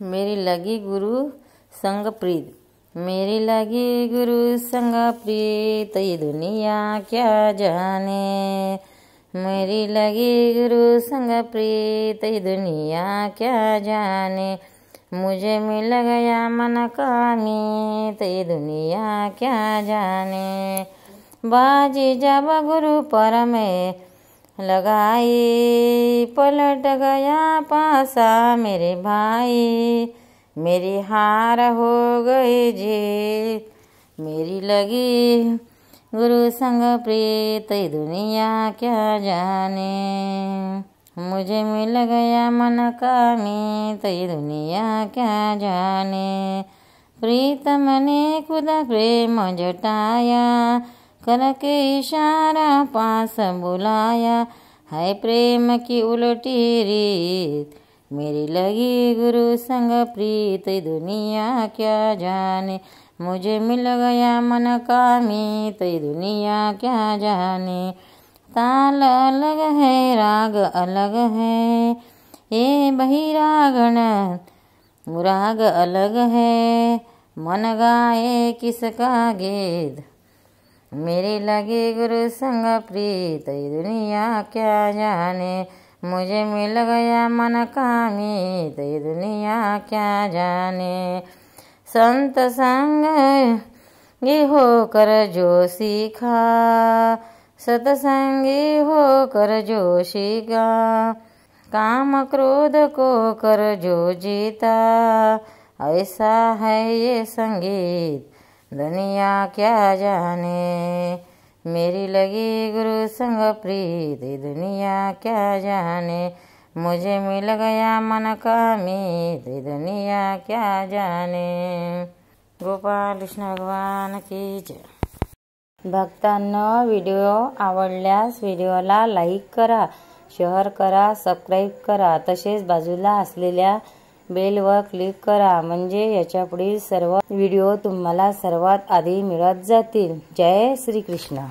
मेरी लगी गुरु संग प्रीत, मेरी लगी गुरु संग प्रीत, ये दुनिया क्या जाने। मेरी लगी गुरु संग प्रीत, ये दुनिया क्या जाने। मुझे मिल गया मन का मीत, ये दुनिया क्या जाने। बाजी जब गुरु पर में लगाई, पलट गया पासा मेरे भाई, मेरी हार हो गई जीत। मेरी लगी गुरु संग प्रीत, दुनिया क्या जाने। मुझे मिल गया मन का मीत, दुनिया क्या जाने। प्रीतम ने खुदा प्रेम जटाया, करके इशारा पास बुलाया, है प्रेम की उल्टी रीत। मेरी लगी गुरु संग प्रीत, दुनिया क्या जाने। मुझे मिल गया मन का मीत, दुनिया क्या जाने। ताल अलग है राग अलग है, ये बहिरागण मुराग अलग है, मन गाए किसका गीत। मेरी लगी गुरु संग प्रीत, दुनिया क्या जाने। मुझे मिल गया मन का मीत, दुनिया क्या जाने। संत संग ये होकर जो सीखा, सतसंगी होकर जो सीखा, काम क्रोध को कर जो जीता, ऐसा है ये संगीत, दुनिया क्या जाने। मेरी लगी गुरु संग प्रीत, दुनिया क्या जाने। मुझे मिल गया मन का मीत, दुनिया क्या जाने। गोपाल कृष्ण भगवान की जय। भक्तांनो, व्हिडिओ आवडल्यास व्हिडिओला लाईक करा, शेअर करा, सबस्क्राईब करा, तसेच बाजूला असलेल्या बेलवर क्लिक करा, म्हणजे याच्या पुढील सर्व व्हिडिओ तुम्हाला सर्वात आधी मिळत जातील। जय श्री कृष्ण।